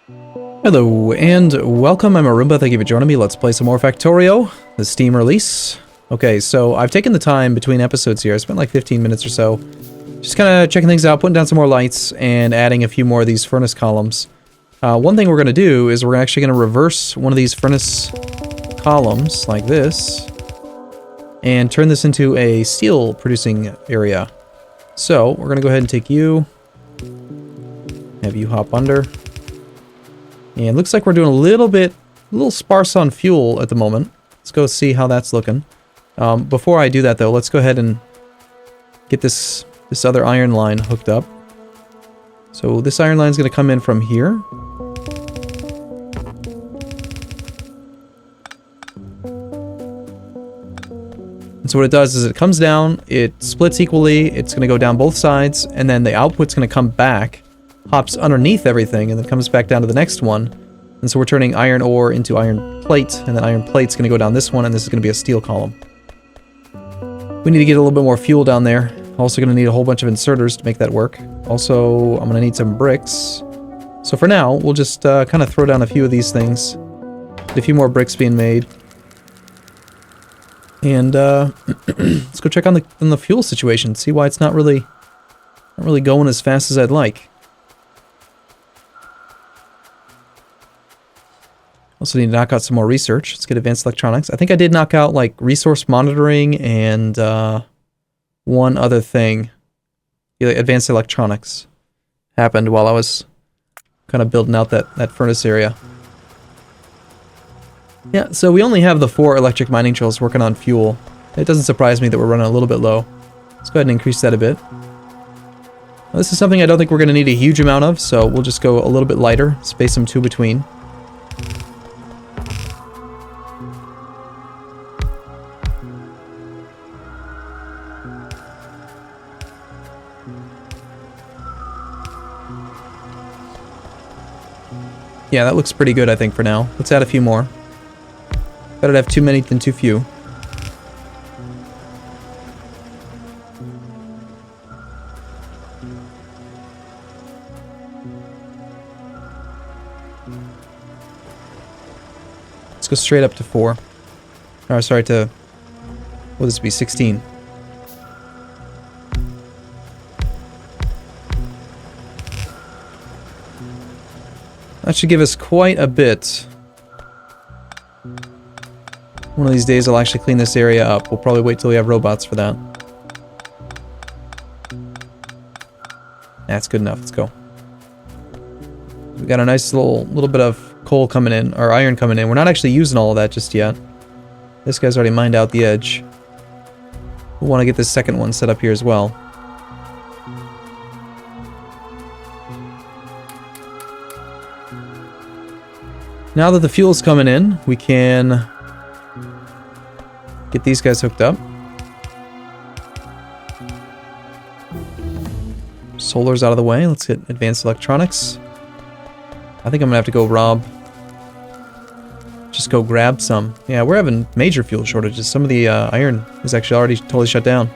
Hello and welcome, I'm Arumba, thank you for joining me. Let's play some more Factorio, the Steam release. Okay, so I've taken the time between episodes here, I spent like 15 minutes or so, just kind of checking things out, putting down some more lights, and adding a few more of these furnace columns. One thing we're going to do is we're actually going to reverse one of these furnace columns, like this, and turn this into a steel producing area. So, we're going to go ahead and take you, have you hop under. And it looks like we're doing a little sparse on fuel at the moment. Let's go see how that's looking. Before I do that though, let's go ahead and get this other iron line hooked up. So this iron line is going to come in from here. And so what it does is it comes down, it splits equally, it's going to go down both sides, and then the output's going to come back, hops underneath everything, and then comes back down to the next one. And so we're turning iron ore into iron plate, and then iron plate's going to go down this one, and this is going to be a steel column. We need to get a little bit more fuel down there. Also going to need a whole bunch of inserters to make that work. Also, I'm going to need some bricks. So for now, we'll just kind of throw down a few of these things. Get a few more bricks being made. And let's go check on the fuel situation, see why it's not really going as fast as I'd like. Also need to knock out some more research. Let's get advanced electronics. I think I did knock out like resource monitoring and one other thing. Yeah, advanced electronics happened while I was kind of building out that furnace area. Yeah, so we only have the 4 electric mining drills working on fuel. It doesn't surprise me that we're running a little bit low. Let's go ahead and increase that a bit. Now, this is something I don't think we're going to need a huge amount of, so we'll just go a little bit lighter, space them 2 between. Yeah, that looks pretty good, I think, for now. Let's add a few more. Better to have too many than too few. Let's go straight up to 4. Or, sorry, to... Will this be 16? That should give us quite a bit. One of these days I'll actually clean this area up. We'll probably wait till we have robots for that. That's good enough. Let's go. We got a nice little bit of coal coming in, or iron coming in. We're not actually using all of that just yet. This guy's already mined out the edge. We'll want to get this second one set up here as well. Now that the fuel's coming in, we can get these guys hooked up. Solar's out of the way. Let's get advanced electronics. I think I'm gonna have to go just go grab some. Yeah, we're having major fuel shortages. Some of the iron is actually already totally shut down.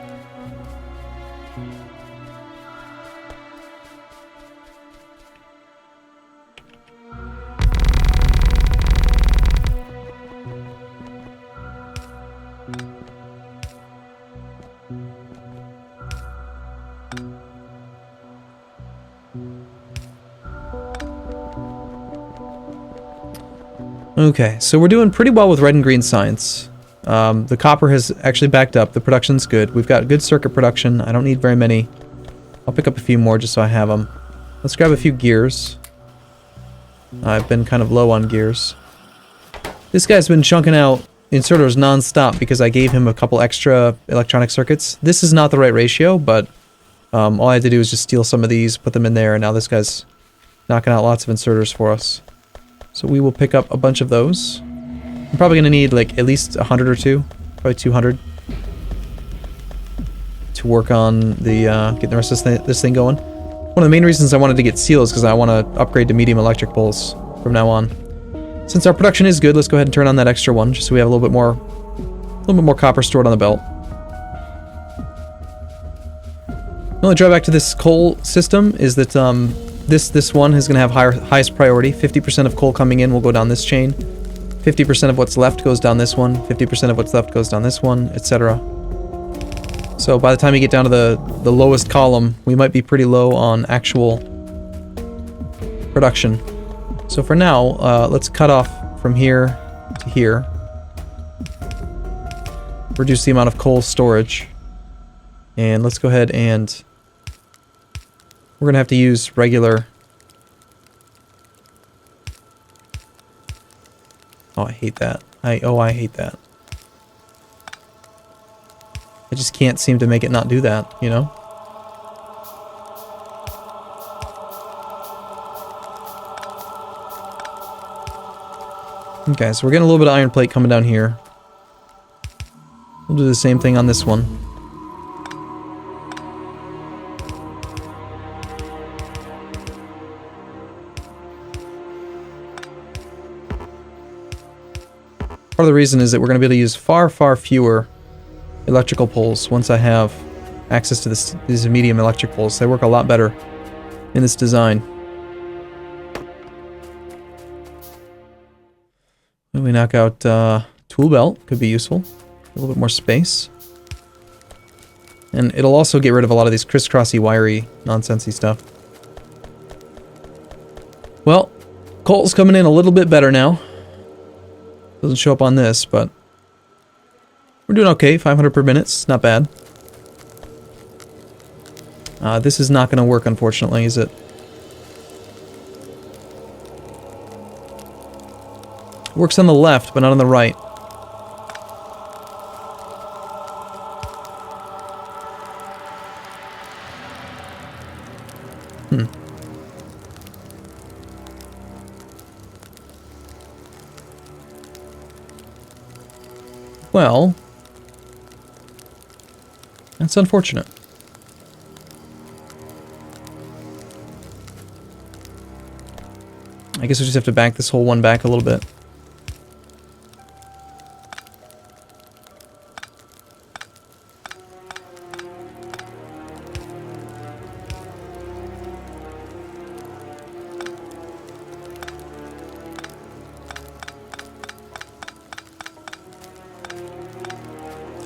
Okay, so we're doing pretty well with red and green science. The copper has actually backed up. The production's good. We've got good circuit production. I don't need very many. I'll pick up a few more just so I have them. Let's grab a few gears. I've been kind of low on gears. This guy's been chunking out inserters non-stop because I gave him a couple extra electronic circuits. This is not the right ratio, but all I had to do was just steal some of these, put them in there, and now this guy's knocking out lots of inserters for us. So we will pick up a bunch of those. I'm probably going to need like at least 100 or 2, probably 200 to work on the getting the rest of this thing going. One of the main reasons I wanted to get steel is because I want to upgrade to medium electric poles from now on. Since our production is good, let's go ahead and turn on that extra one just so we have a little bit more copper stored on the belt. The only drawback to this coal system is that this one is going to have highest priority. 50% of coal coming in will go down this chain. 50% of what's left goes down this one. 50% of what's left goes down this one, etc. So by the time you get down to the lowest column, we might be pretty low on actual production. So for now, let's cut off from here to here. Reduce the amount of coal storage. And let's go ahead and... we're going to have to use regular... oh, I hate that. I hate that. I just can't seem to make it not do that, you know? Okay, so we're getting a little bit of iron plate coming down here. We'll do the same thing on this one. Part of the reason is that we're going to be able to use far fewer electrical poles once I have access to these medium electric poles. They work a lot better in this design. When we knock out tool belt, could be useful. A little bit more space. And it'll also get rid of a lot of these crisscrossy, wiry, nonsensey stuff. Well, coal's coming in a little bit better now. Doesn't show up on this, but we're doing okay. 500 per minute, it's not bad. This is not going to work, unfortunately, is it? Works on the left, but not on the right. Well, that's unfortunate. I guess we just have to back this whole one back a little bit.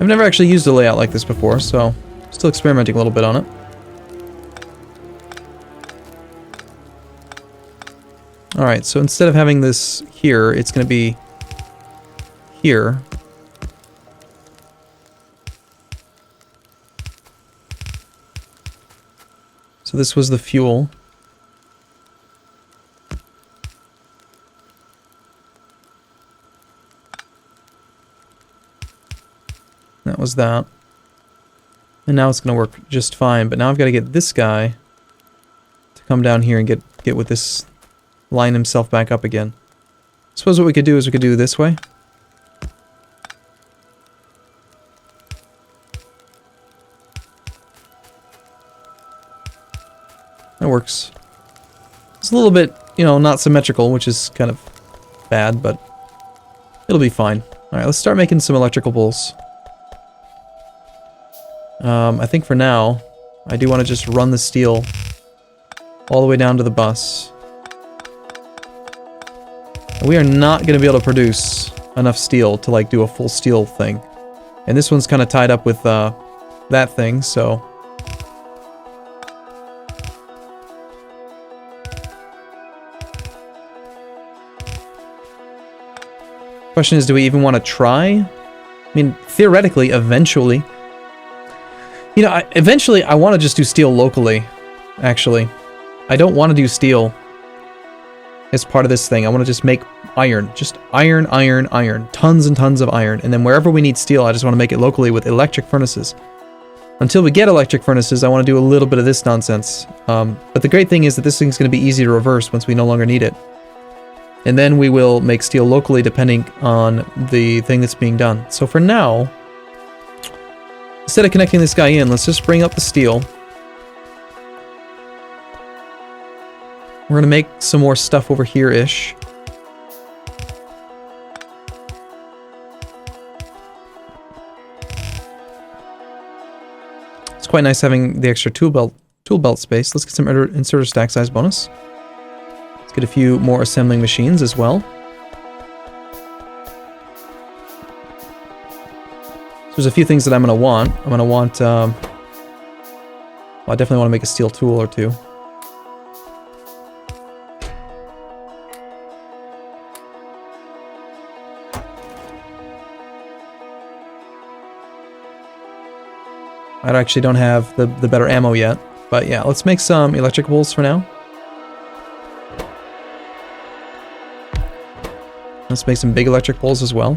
I've never actually used a layout like this before, so still experimenting a little bit on it. Alright, so instead of having this here, it's going to be here. So this was the fuel. That was that. And now it's going to work just fine, but now I've got to get this guy to come down here and get with this, line himself back up again. I suppose what we could do is we could do it this way. That works. It's a little bit, you know, not symmetrical, which is kind of bad, but it'll be fine. Alright, let's start making some electrical poles. I think for now, I do want to just run the steel all the way down to the bus. We are not going to be able to produce enough steel to like do a full steel thing. And this one's kind of tied up with that thing, so... Question is, do we even want to try? I mean, theoretically, eventually... You know, eventually I want to just do steel locally, actually. I don't want to do steel as part of this thing. I want to just make iron. Just iron, iron, iron. Tons and tons of iron. And then wherever we need steel, I just want to make it locally with electric furnaces. Until we get electric furnaces, I want to do a little bit of this nonsense. But the great thing is that this thing's going to be easy to reverse once we no longer need it. And then we will make steel locally depending on the thing that's being done. So for now... Instead of connecting this guy in, let's just bring up the steel. We're going to make some more stuff over here-ish. It's quite nice having the extra tool belt Tool belt space. Let's get some inserter stack size bonus. Let's get a few more assembling machines as well. So there's a few things that I'm going to want. I'm going to want... well, I definitely want to make a steel tool or two. I actually don't have the better ammo yet. But yeah, let's make some electric bolts for now. Let's make some big electric poles as well.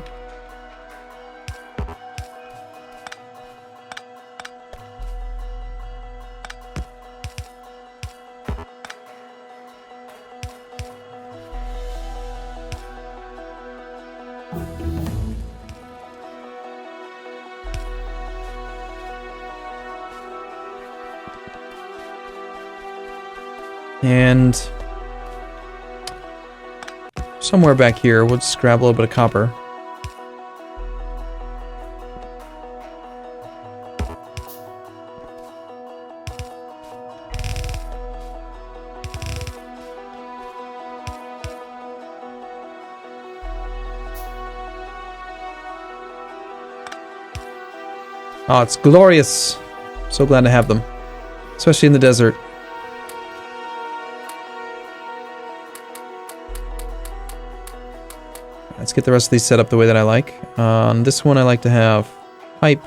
And somewhere back here, we'll just grab a little bit of copper. Oh, it's glorious. So glad to have them, especially in the desert. Let's get the rest of these set up the way that I like. On this one, I like to have pipe.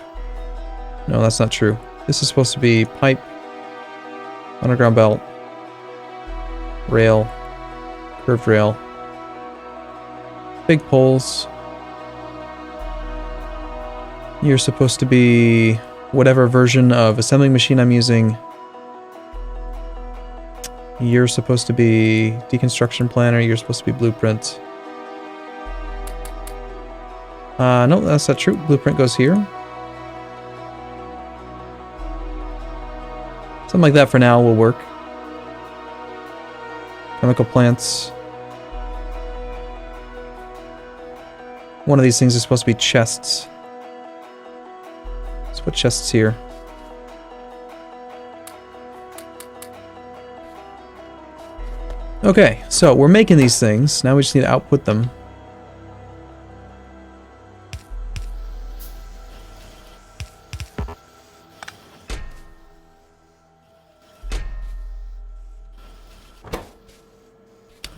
No, that's not true. This is supposed to be pipe, underground belt, rail, curved rail, big poles. You're supposed to be whatever version of assembling machine I'm using. You're supposed to be deconstruction planner. You're supposed to be blueprint. No, that's not true. Blueprint goes here. Something like that for now will work. Chemical plants. One of these things is supposed to be chests. Let's put chests here. Okay, so we're making these things. Now we just need to output them.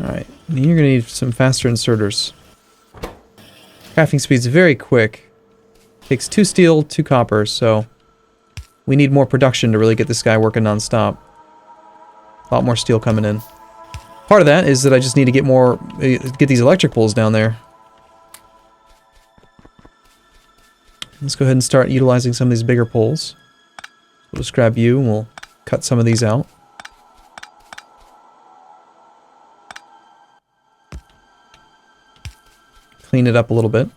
Alright, you're going to need some faster inserters. Crafting speed's very quick. Takes 2 steel, 2 copper, so we need more production to really get this guy working non-stop. A lot more steel coming in. Part of that is that I just need to get these electric poles down there. Let's go ahead and start utilizing some of these bigger poles. We'll just grab you and we'll cut some of these out. Clean it up a little bit.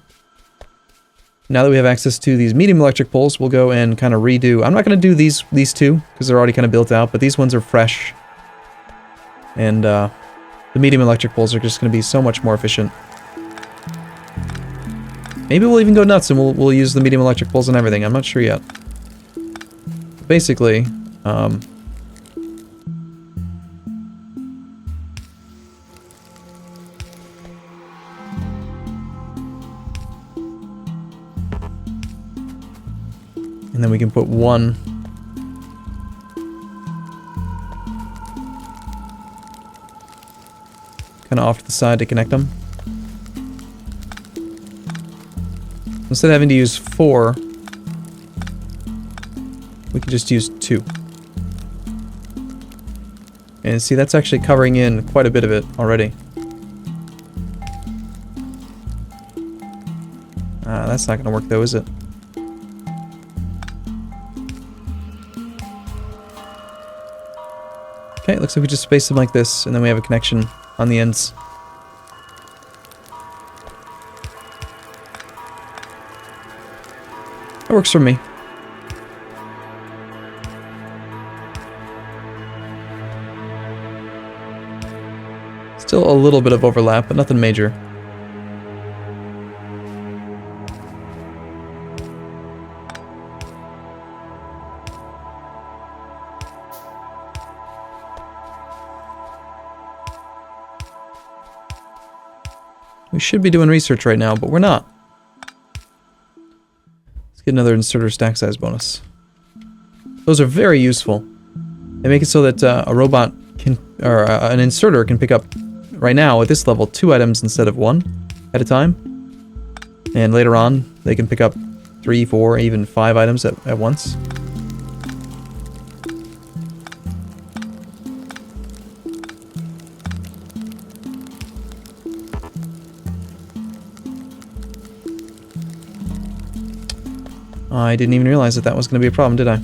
Now that we have access to these medium electric poles, we'll go and kind of redo. I'm not going to do these two because they're already kind of built out, but these ones are fresh. And the medium electric poles are just going to be so much more efficient. Maybe we'll even go nuts and we'll use the medium electric poles and everything. I'm not sure yet. Basically, and then we can put one kind of off to the side to connect them. Instead of having to use 4, we can just use 2. And see, that's actually covering in quite a bit of it already. That's not going to work though, is it? Okay, it looks like we just space them like this, and then we have a connection on the ends. That works for me. Still a little bit of overlap, but nothing major. We should be doing research right now, but we're not. Let's get another inserter stack size bonus. Those are very useful. They make it so that a robot can, or an inserter can pick up, right now at this level, 2 items instead of 1 at a time. And later on, they can pick up 3, 4, even 5 items at once. I didn't even realize that that was going to be a problem, did I?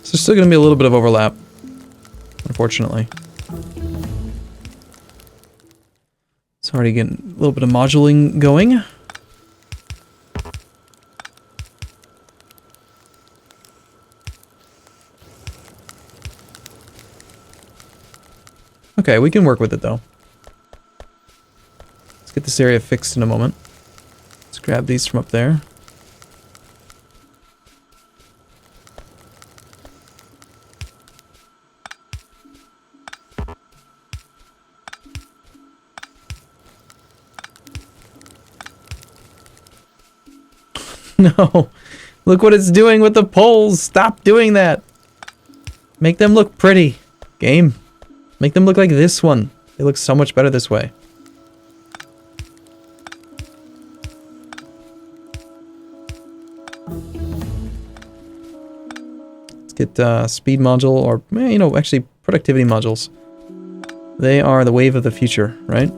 So there's still going to be a little bit of overlap, unfortunately. It's already getting a little bit of moduling going. Okay, we can work with it though. Let's get this area fixed in a moment. Let's grab these from up there. No, look what it's doing with the poles. Stop doing that. Make them look pretty. Game. Make them look like this one. They look so much better this way. Let's get speed module, or, you know, actually productivity modules. They are the wave of the future, right?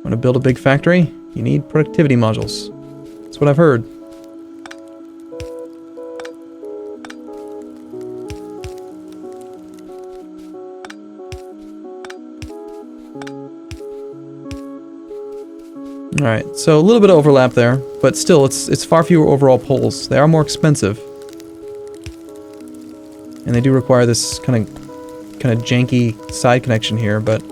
Want to build a big factory? You need productivity modules. That's what I've heard. Alright, so a little bit of overlap there, but still, it's far fewer overall poles. They are more expensive. And they do require this kind of janky side connection here, but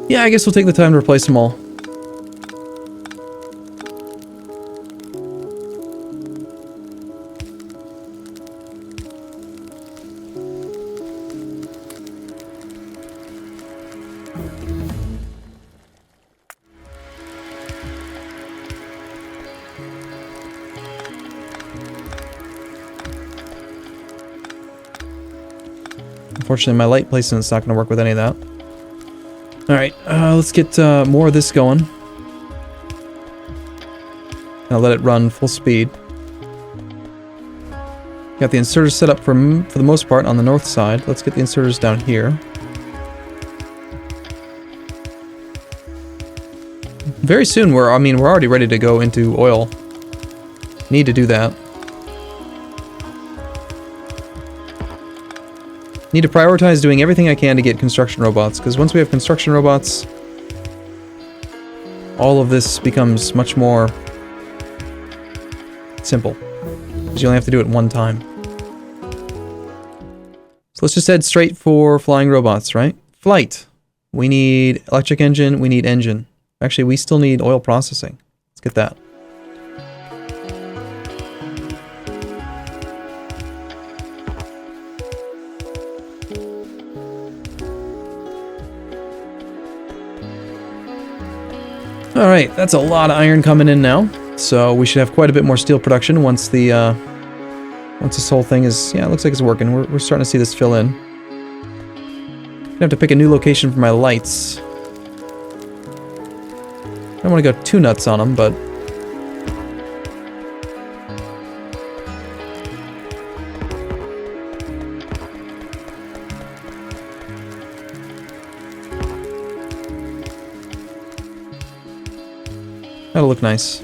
yeah, I guess we'll take the time to replace them all. Unfortunately, my light placement's not going to work with any of that. Alright, let's get more of this going. I'll let it run full speed. Got the inserters set up for the most part on the north side. Let's get the inserters down here. Very soon, we're already ready to go into oil. Need to do that. Need to prioritize doing everything I can to get construction robots, because once we have construction robots, all of this becomes much more simple, because you only have to do it one time. So let's just head straight for flying robots, right? Flight. We need electric engine, we need engine. Actually, we still need oil processing. Let's get that. Alright, that's a lot of iron coming in now. So we should have quite a bit more steel production once the once this whole thing is, yeah, it looks like it's working. We're starting to see this fill in. I'm gonna have to pick a new location for my lights. I don't want to go too nuts on them, but that'll look nice.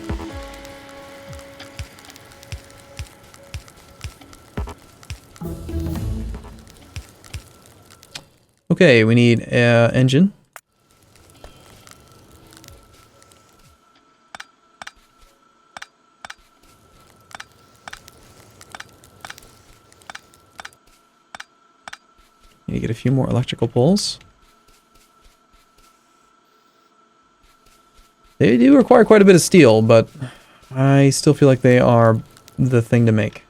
Okay, we need engine. Need to get a few more electrical poles. They do require quite a bit of steel, but I still feel like they are the thing to make.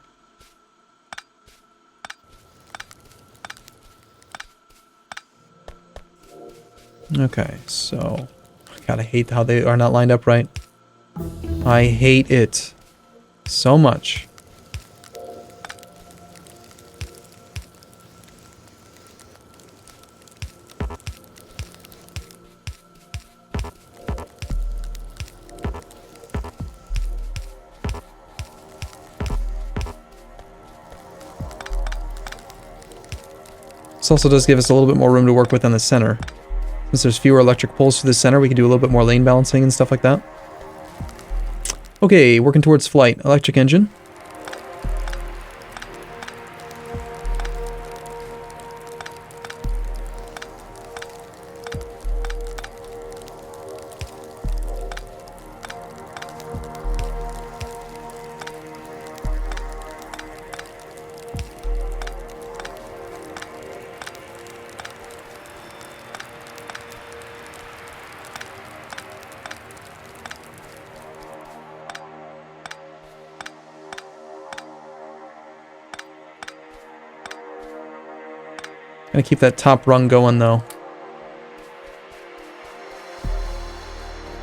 Okay, so... God, I hate how they are not lined up right. I hate it so much. This also does give us a little bit more room to work with on the center. Since there's fewer electric poles to the center, we can do a little bit more lane balancing and stuff like that. Okay, working towards flight. Electric engine. Gonna keep that top rung going though.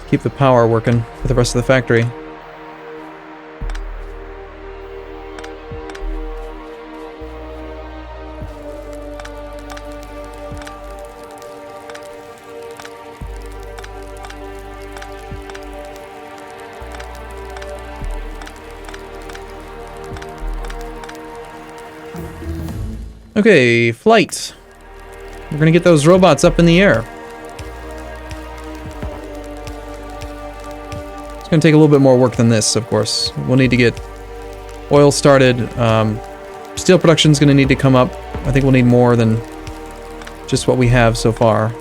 Keep the power working for the rest of the factory. Okay, flight. We're gonna get those robots up in the air. It's gonna take a little bit more work than this, of course. We'll need to get oil started. Steel production's gonna need to come up. I think we'll need more than just what we have so far.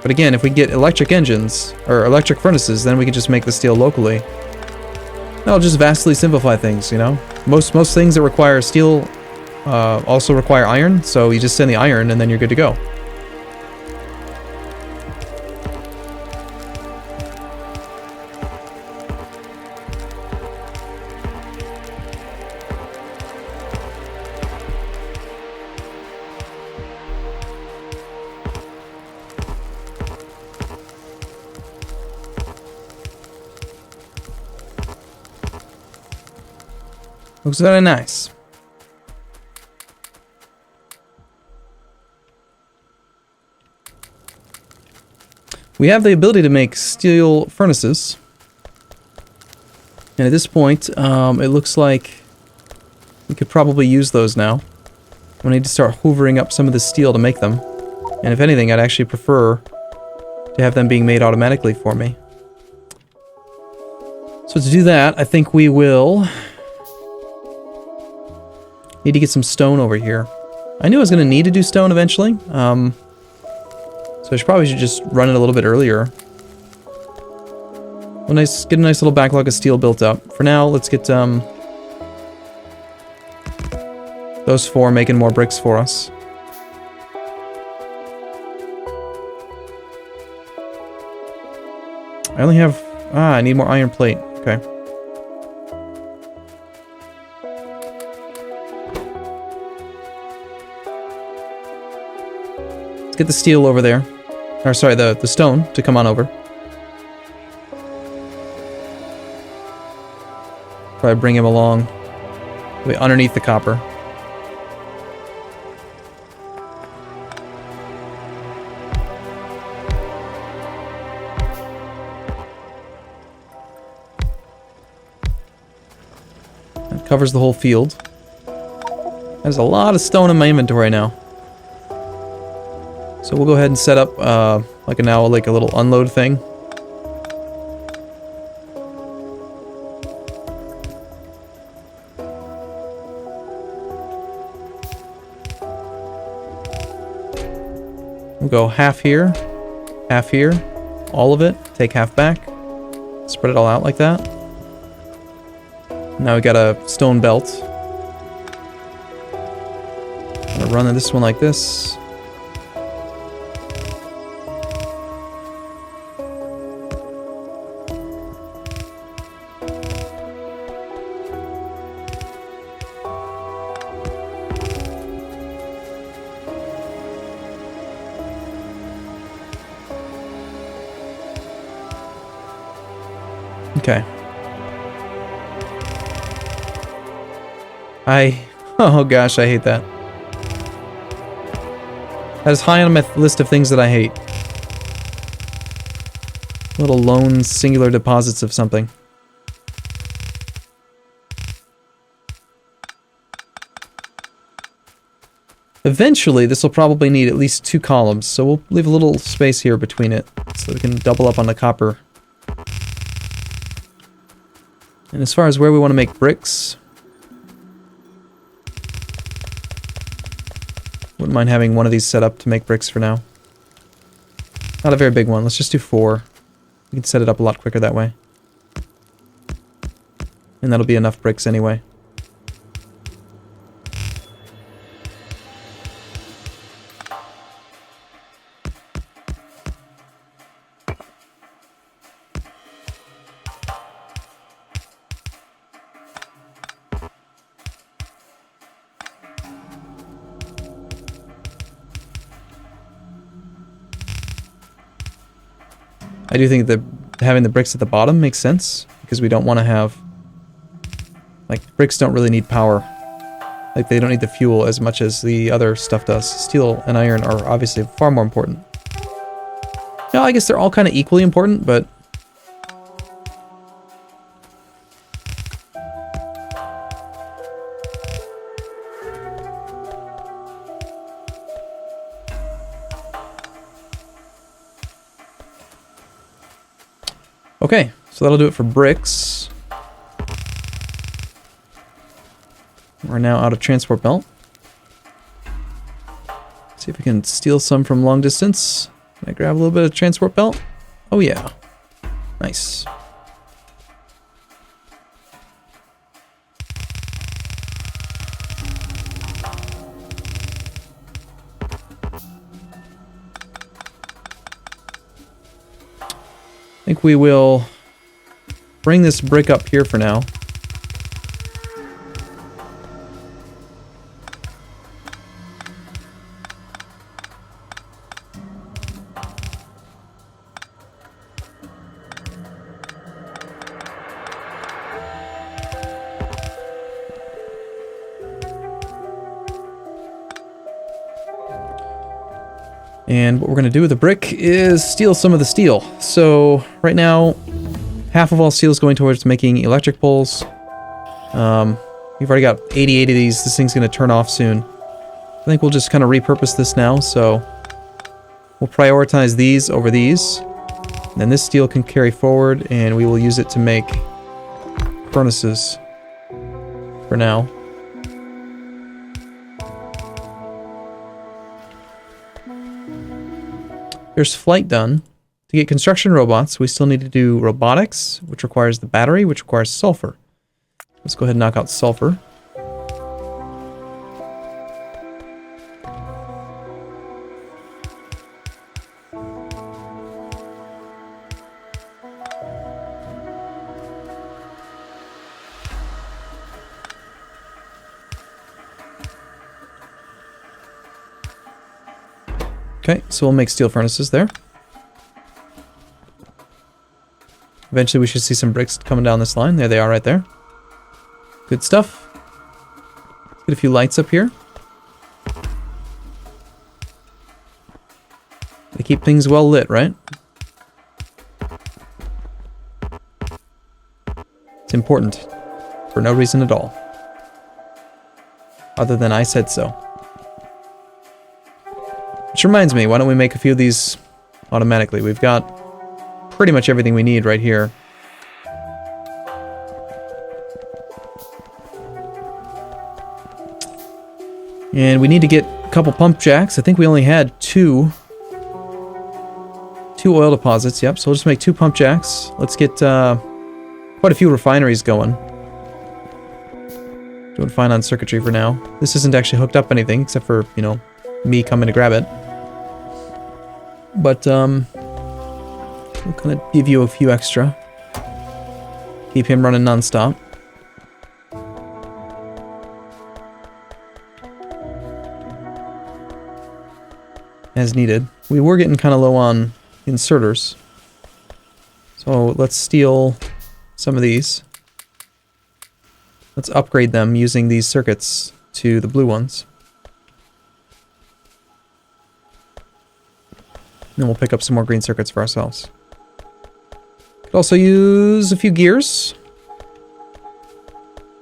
But again, if we get electric engines, or electric furnaces, then we can just make the steel locally. That'll just vastly simplify things, you know? Most things that require steel also require iron, so you just send the iron and then you're good to go. Looks very nice. We have the ability to make steel furnaces. And at this point, it looks like we could probably use those now. We need to start hoovering up some of the steel to make them. And if anything, I'd actually prefer to have them being made automatically for me. So to do that, I think we will... need to get some stone over here. I knew I was going to need to do stone eventually. So I probably should just run it a little bit earlier. Well, get a nice little backlog of steel built up. For now, let's get those four making more bricks for us. I only have... I need more iron plate. Okay. Get the steel over there. Or sorry, the stone to come on over. Probably bring him along. Wait, underneath the copper. That covers the whole field. There's a lot of stone in my inventory now. So we'll go ahead and set up like a little unload thing. We'll go half here, all of it, take half back, spread it all out like that. Now we got a stone belt. I'm gonna run this one like this. Okay. Oh gosh, I hate that. That is high on my list of things that I hate. Little lone singular deposits of something. Eventually, this will probably need at least 2 columns, so we'll leave a little space here between it, so we can double up on the copper. And as far as where we want to make bricks, wouldn't mind having one of these set up to make bricks for now. Not a very big one, let's just do 4. We can set it up a lot quicker that way. And that'll be enough bricks anyway. I do think that having the bricks at the bottom makes sense, because we don't want to have... Like, bricks don't really need power. Like, they don't need the fuel as much as the other stuff does. Steel and iron are obviously far more important. Yeah, I guess they're all kind of equally important, but... Okay, so that'll do it for bricks. We're now out of transport belt. See if we can steal some from long distance. Can I grab a little bit of transport belt? Oh yeah. Nice. I think we will bring this brick up here for now. And what we're going to do with the brick is steal some of the steel. So right now, half of all steel is going towards making electric poles. We've already got 88 of these. This thing's going to turn off soon. I think we'll just kind of repurpose this now. So we'll prioritize these over these. And then this steel can carry forward, and we will use it to make furnaces for now. There's flight done. To get construction robots, we still need to do robotics, which requires the battery, which requires sulfur. Let's go ahead and knock out sulfur. Okay, so we'll make steel furnaces there. Eventually we should see some bricks coming down this line. There they are right there. Good stuff. Let's get a few lights up here. They keep things well lit, right? It's important. For no reason at all. Other than I said so. Which reminds me, why don't we make a few of these automatically? We've got pretty much everything we need right here. And we need to get a couple pump jacks. I think we only had 2 2 oil deposits, yep, so we'll just make 2 pump jacks. Let's get quite a few refineries going. Doing fine on circuitry for now. This isn't actually hooked up anything, except for, you know, me coming to grab it. But, we'll kind of give you a few extra. Keep him running non-stop. As needed. We were getting kind of low on inserters. So let's steal some of these. Let's upgrade them using these circuits to the blue ones. And then we'll pick up some more green circuits for ourselves. Could also use a few gears.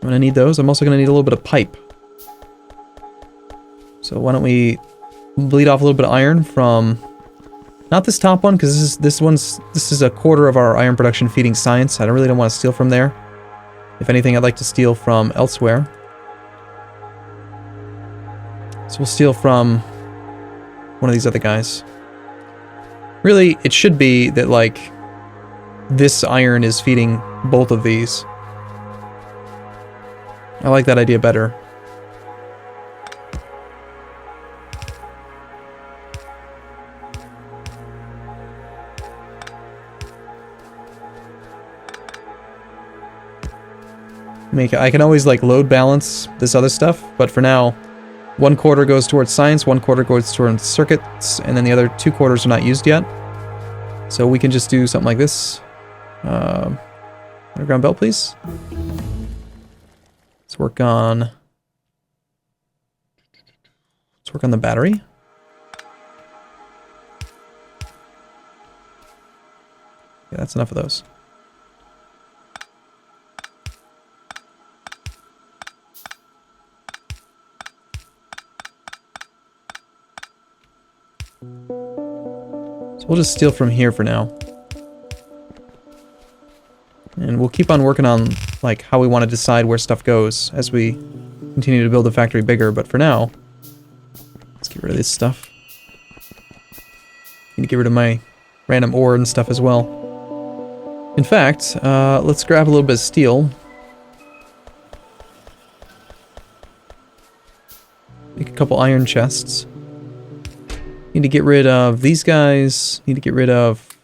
I'm gonna need those. I'm also gonna need a little bit of pipe. So why don't we bleed off a little bit of iron from not this top one, because this is a quarter of our iron production feeding science. I really don't want to steal from there. If anything, I'd like to steal from elsewhere. So we'll steal from one of these other guys. Really, it should be that, like, this iron is feeding both of these. I like that idea better. I can always, like, load balance this other stuff, but for now, 1/4 goes towards science, 1/4 goes towards circuits, and then the other 2 quarters are not used yet. So we can just do something like this. Underground belt, please. Let's work on the battery. Yeah, that's enough of those. So we'll just steal from here for now. And we'll keep on working on, like, how we want to decide where stuff goes as we continue to build the factory bigger, but for now, let's get rid of this stuff. Need to get rid of my random ore and stuff as well. In fact, let's grab a little bit of steel. Make a couple iron chests. Need to get rid of these guys. Need to get rid of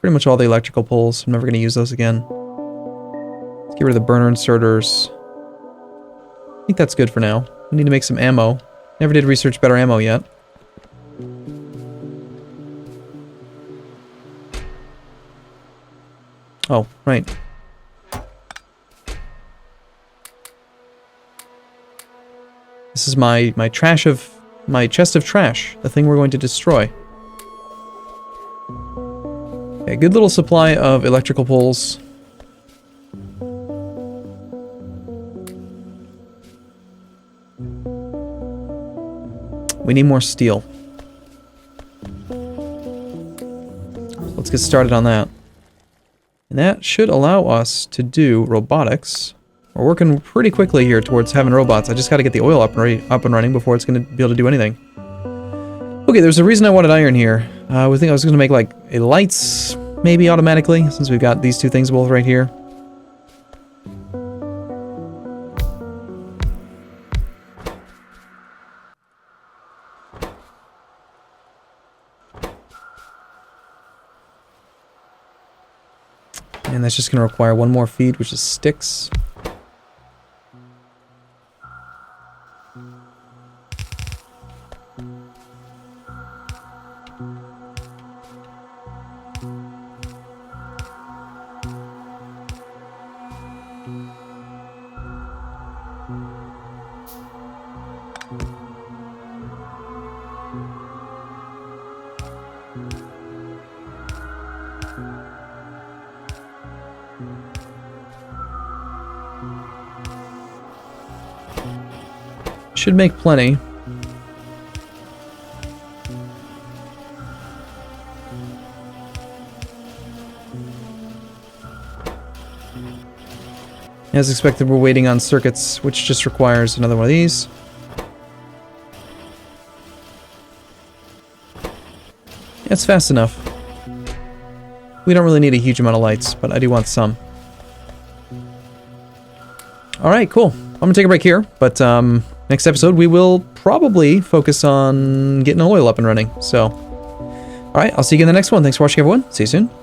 pretty much all the electrical poles. I'm never going to use those again. Let's get rid of the burner inserters. I think that's good for now. We need to make some ammo. Never did research better ammo yet. Oh, right. This is my chest of trash, the thing we're going to destroy. Okay, good little supply of electrical poles. We need more steel. Let's get started on that. And that should allow us to do robotics. We're working pretty quickly here towards having robots. I just got to get the oil up and running before it's going to be able to do anything. Okay, there's a reason I wanted iron here. I would think I was going to make, like, a lights, maybe automatically, since we've got these two things both right here. And that's just going to require one more feed, which is sticks. Should make plenty. As expected, we're waiting on circuits, which just requires another one of these. It's fast enough. We don't really need a huge amount of lights, but I do want some. Alright, cool. I'm gonna take a break here, but next episode we will probably focus on getting oil up and running. So, alright, I'll see you in the next one. Thanks for watching, everyone. See you soon.